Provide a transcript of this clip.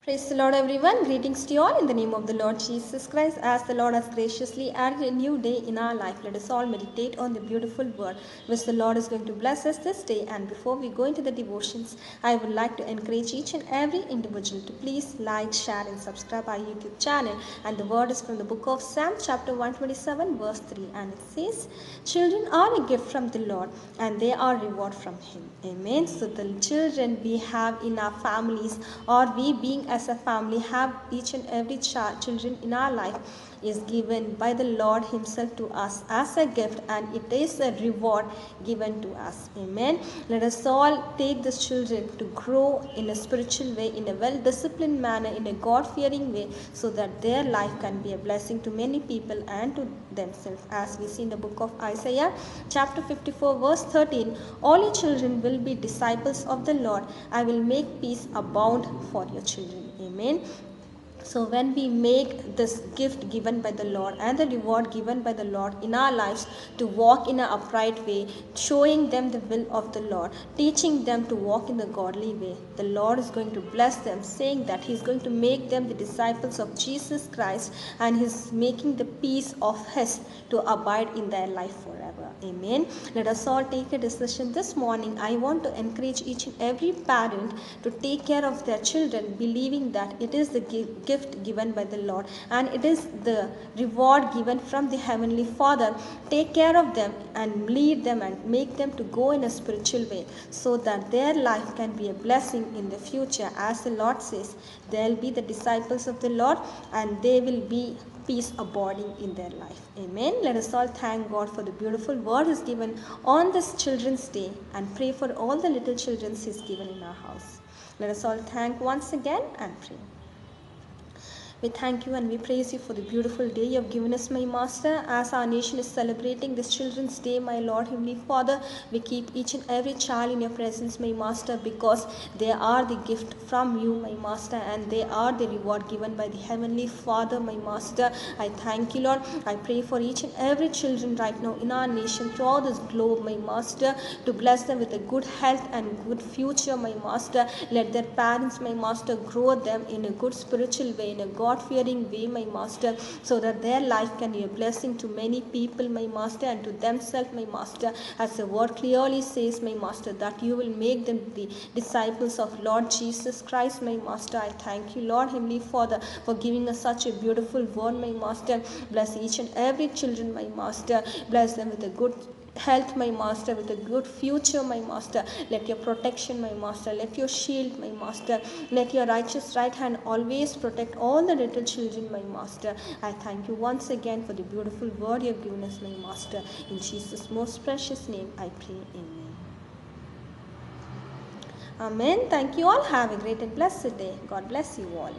Praise the Lord, everyone. Greetings to you all in the name of the Lord Jesus Christ. As the Lord has graciously added a new day in our life, let us all meditate on the beautiful word which the Lord is going to bless us this day. And before we go into the devotions, I would like to encourage each and every individual to please like, share, and subscribe our YouTube channel. And the word is from the book of Psalm, chapter 127, verse 3. And it says, "Children are a gift from the Lord, and they are reward from Him." Amen. So the children we have in our families, or we being as a family have each and every children in our life, is given by the Lord Himself to us as a gift, and it is a reward given to us. Amen. Let us all take these children to grow in a spiritual way, in a well disciplined manner, in a God fearing way, so that their life can be a blessing to many people and to themselves. As we see in the book of Isaiah, chapter 54, verse 13, "All your children will be disciples of the Lord. I will make peace abound for your children." Amen. So when we make this gift given by the Lord and the reward given by the Lord in our lives to walk in an upright way, showing them the will of the Lord, teaching them to walk in the godly way, the Lord is going to bless them, saying that He is going to make them the disciples of Jesus Christ, and He is making the peace of His to abide in their life forever. Amen. Let us all take a decision this morning. I want to encourage each and every parent to take care of their children, believing that it is the gift given by the Lord and it is the reward given from the Heavenly Father. Take care of them and lead them and make them to go in a spiritual way, so that their life can be a blessing in the future. As the Lord says, they'll be the disciples of the Lord and they will be peace abiding in their life. Amen. Let us all thank God for the beautiful word He's given on this Children's Day and pray for all the little children He's given in our house. Let us all thank once again and pray. We thank you and we praise you for the beautiful day you have given us, my Master. As our nation is celebrating this Children's Day, my Lord, Heavenly Father, we keep each and every child in your presence, my Master, because they are the gift from you, my Master, and they are the reward given by the Heavenly Father, my Master. I thank you, Lord. I pray for each and every children right now in our nation, throughout this globe, my Master, to bless them with a good health and good future, my Master. Let their parents, my Master, grow them in a good spiritual way, in a God-fearing way, my Master, so that their life can be a blessing to many people, my Master, and to themselves, my Master. As the word clearly says, my Master, that you will make them the disciples of Lord Jesus Christ, my Master. I thank you, Lord, Heavenly Father, for giving us such a beautiful word, my Master. Bless each and every children, my Master. Bless them with a good health, my Master, with a good future, my Master. Let your protection, my Master, let your shield, my Master, let your righteous right hand always protect all the little children, my Master. I thank you once again for the beautiful word you have given us, my Master. In Jesus' most precious name I pray. Amen. Amen. Thank you all. Have a great and blessed day. God bless you all.